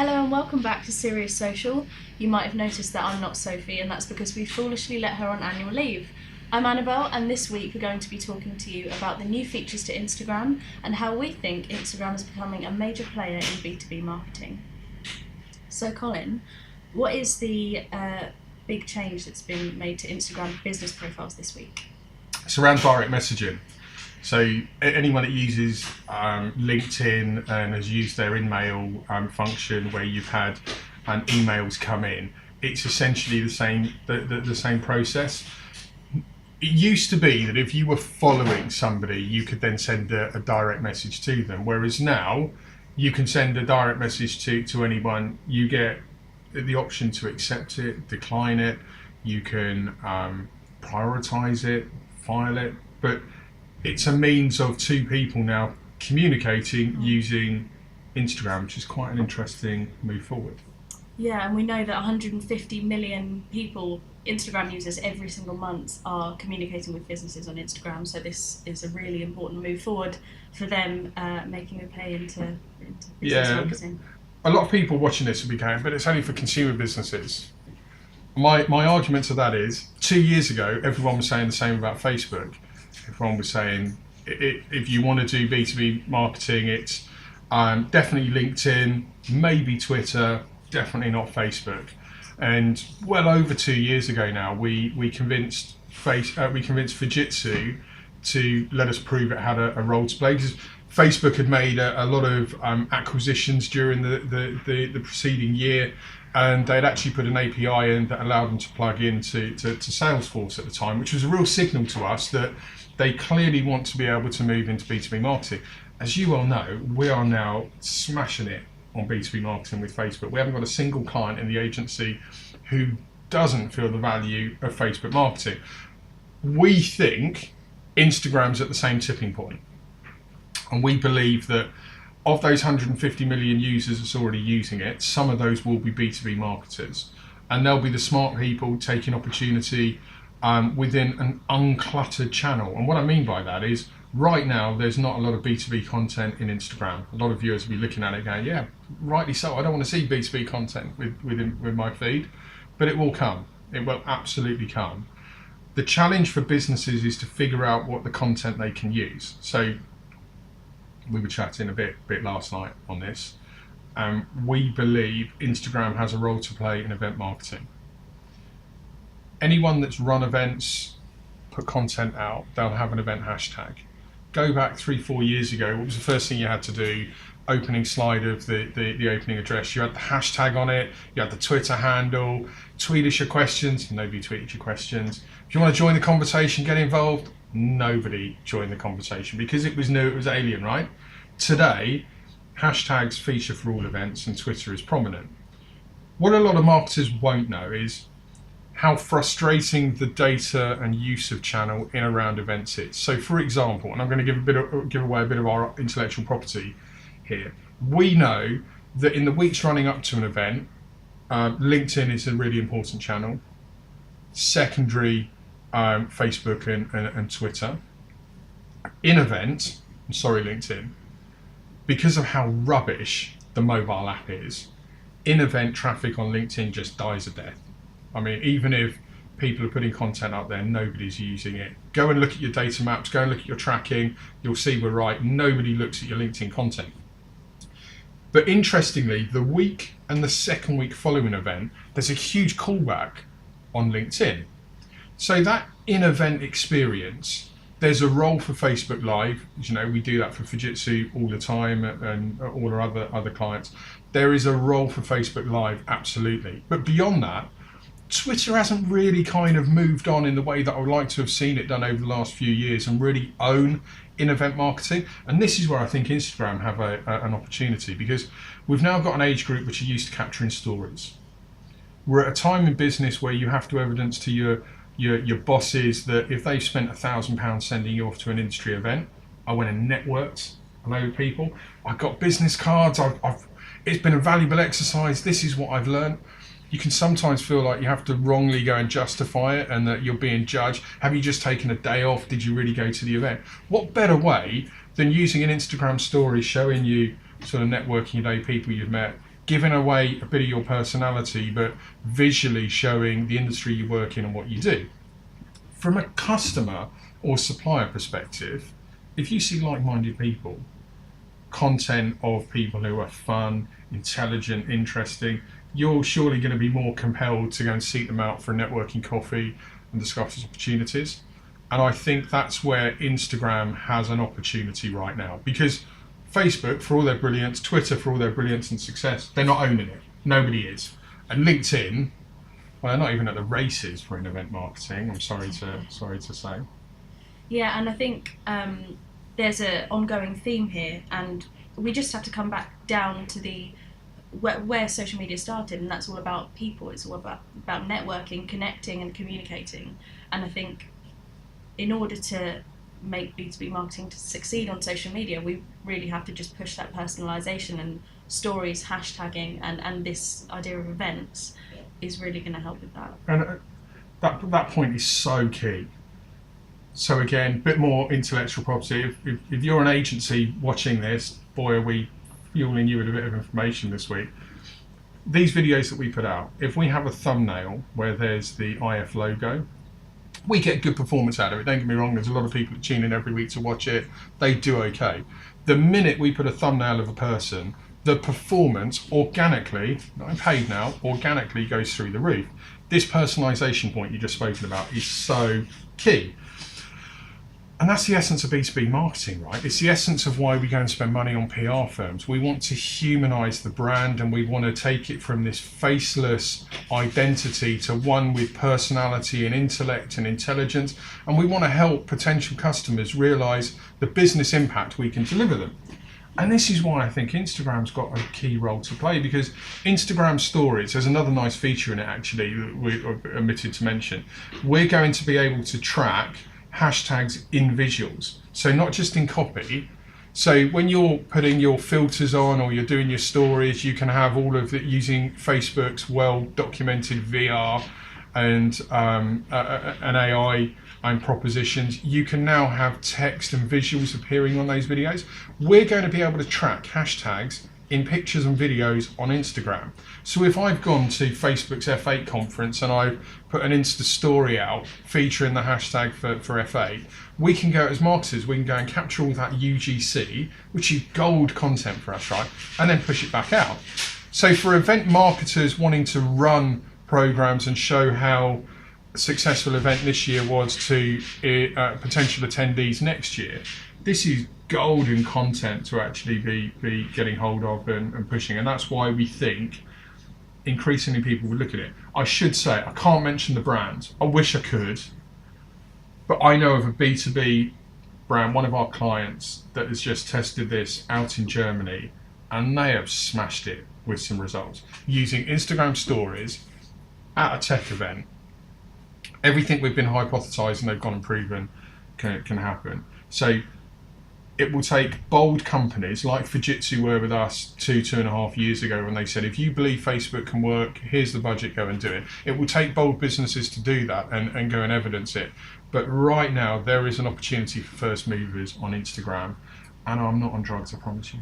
Hello and welcome back to Serious Social. You might have noticed that I'm not Sophie, and that's because we foolishly let her on annual leave. I'm Annabelle, and this week we're going to be talking to you about the new features to Instagram and how we think Instagram is becoming a major player in B2B marketing. So Colin, what is the big change that's been made to Instagram business profiles this week? It's around direct messaging. So anyone that uses LinkedIn and has used their in-mail function where you've had emails come in, it's essentially the same process. It used to be that if you were following somebody, you could then send a direct message to them, whereas now you can send a direct message to anyone. You get the option to accept it, decline it, you can prioritize it, file it, but it's a means of two people now communicating using Instagram, which is quite an interesting move forward. Yeah, and we know that 150 million people, Instagram users every single month, are communicating with businesses on Instagram. So this is a really important move forward for them, making a play into business marketing. A lot of people watching this will be going, but it's only for consumer businesses. My argument to that is, 2 years ago, everyone was saying the same about Facebook. Everyone was saying, if you want to do B2B marketing, it's definitely LinkedIn, maybe Twitter, definitely not Facebook. And well over 2 years ago now, we convinced Fujitsu to let us prove it had a role to play, because Facebook had made a lot of acquisitions during the preceding year, and they'd actually put an API in that allowed them to plug into Salesforce at the time, which was a real signal to us that they clearly want to be able to move into B2B marketing. As you well know, we are now smashing it on B2B marketing with Facebook. We haven't got a single client in the agency who doesn't feel the value of Facebook marketing. We think Instagram's at the same tipping point. And we believe that of those 150 million users that's already using it, some of those will be B2B marketers. And they'll be the smart people taking opportunity within an uncluttered channel. And what I mean by that is, right now, there's not a lot of B2B content in Instagram. A lot of viewers will be looking at it going, yeah, rightly so, I don't want to see B2B content with my feed, but it will come. It will absolutely come. The challenge for businesses is to figure out what the content they can use. So we were chatting a bit last night on this. We believe Instagram has a role to play in event marketing. Anyone that's run events, put content out, they'll have an event hashtag. Go back 3-4 years ago, what was the first thing you had to do? Opening slide of the opening address. You had the hashtag on it, you had the Twitter handle, tweet us your questions, nobody tweeted your questions. If you want to join the conversation, get involved, nobody joined the conversation because it was new, it was alien, right? Today, hashtags feature for all events and Twitter is prominent. What a lot of marketers won't know is how frustrating the data and use of channel in around events is. So for example, and I'm going to give away a bit of our intellectual property here, we know that in the weeks running up to an event, LinkedIn is a really important channel. Secondary, Facebook and Twitter. In event, I'm sorry LinkedIn, because of how rubbish the mobile app is, in event traffic on LinkedIn just dies a death. I mean, even if people are putting content up there, nobody's using it. Go and look at your data maps, go and look at your tracking, you'll see we're right, nobody looks at your LinkedIn content. But interestingly, the week and the second week following an event, there's a huge callback on LinkedIn. So that in-event experience, there's a role for Facebook Live. You know, we do that for Fujitsu all the time and all our other clients. There is a role for Facebook Live, absolutely. But beyond that, Twitter hasn't really kind of moved on in the way that I would like to have seen it done over the last few years and really own in-event marketing. And this is where I think Instagram have an opportunity, because we've now got an age group which are used to capturing stories. We're at a time in business where you have to evidence to your bosses that if they've spent £1,000 sending you off to an industry event, I went and networked a load of people, I got business cards, it's been a valuable exercise, this is what I've learned. You can sometimes feel like you have to wrongly go and justify it and that you're being judged. Have you just taken a day off? Did you really go to the event? What better way than using an Instagram story showing you sort of networking day, people you've met, giving away a bit of your personality, but visually showing the industry you work in and what you do. From a customer or supplier perspective, if you see like-minded people, content of people who are fun, intelligent, interesting, you're surely going to be more compelled to go and seek them out for a networking coffee and discuss those opportunities. And I think that's where Instagram has an opportunity right now, because Facebook, for all their brilliance, Twitter, for all their brilliance and success, they're not owning it. Nobody is. And LinkedIn, well, they're not even at the races for in event marketing, I'm sorry to say. Yeah, and I think there's an ongoing theme here, and we just have to come back down to the where social media started, and that's all about people. It's all about networking, connecting and communicating. And I think in order to make B2B marketing to succeed on social media, we really have to just push that personalization and stories, hashtagging, and this idea of events is really going to help with that. And that point is so key. So again, a bit more intellectual property. If you're an agency watching this, boy, are we fueling you with a bit of information this week. These videos that we put out, if we have a thumbnail where there's the IF logo, we get good performance out of it. Don't get me wrong, there's a lot of people that tune in every week to watch it. They do okay. The minute we put a thumbnail of a person, the performance organically, not paid now, organically goes through the roof. This personalization point you just spoken about is so key. And that's the essence of B2B marketing, right? It's the essence of why we go and spend money on PR firms. We want to humanize the brand, and we want to take it from this faceless identity to one with personality and intellect and intelligence. And we want to help potential customers realize the business impact we can deliver them. And this is why I think Instagram's got a key role to play, because Instagram stories, there's another nice feature in it actually that we omitted to mention. We're going to be able to track hashtags in visuals, so not just in copy. So when you're putting your filters on or you're doing your stories, you can have all of it using Facebook's well-documented VR and AI and propositions. You can now have text and visuals appearing on those videos. We're going to be able to track hashtags in pictures and videos on Instagram. So if I've gone to Facebook's F8 conference and I've put an Insta story out featuring the hashtag for F8, we can go as marketers, we can go and capture all that UGC, which is gold content for us, right? And then push it back out. So for event marketers wanting to run programs and show how a successful event this year was to potential attendees next year, this is golden content to actually be getting hold of and pushing. And that's why we think increasingly people will look at it. I should say, I can't mention the brands. I wish I could, but I know of a B2B brand, one of our clients, that has just tested this out in Germany, and they have smashed it with some results using Instagram stories at a tech event. Everything we've been hypothesizing, they've gone and proven can happen. So it will take bold companies like Fujitsu were with us 2.5 years ago, when they said, if you believe Facebook can work, here's the budget, go and do it. It will take bold businesses to do that and go and evidence it. But right now, there is an opportunity for first movers on Instagram, and I'm not on drugs, I promise you.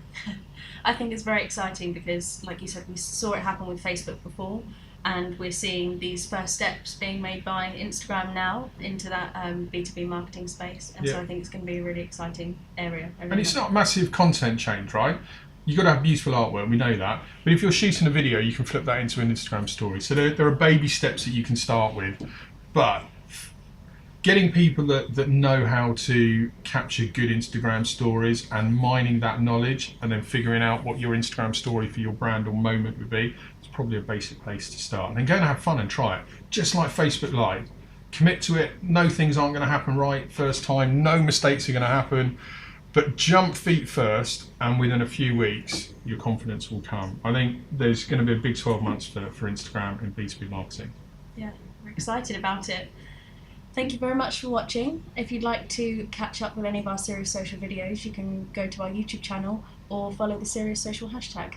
I think it's very exciting because, like you said, we saw it happen with Facebook before, and we're seeing these first steps being made by Instagram now into that B2B marketing space. And so I think it's going to be a really exciting area. And it's not massive content change, right? You've got to have beautiful artwork, we know that. But if you're shooting a video, you can flip that into an Instagram story. So there are baby steps that you can start with. But getting people that know how to capture good Instagram stories and mining that knowledge and then figuring out what your Instagram story for your brand or moment would be, it's probably a basic place to start. And then go and have fun and try it. Just like Facebook Live. Commit to it. No things aren't going to happen right first time. No mistakes are going to happen. But jump feet first, and within a few weeks, your confidence will come. I think there's going to be a big 12 months for Instagram and B2B marketing. Yeah, we're excited about it. Thank you very much for watching. If you'd like to catch up with any of our Serious Social videos, you can go to our YouTube channel or follow the Serious Social hashtag.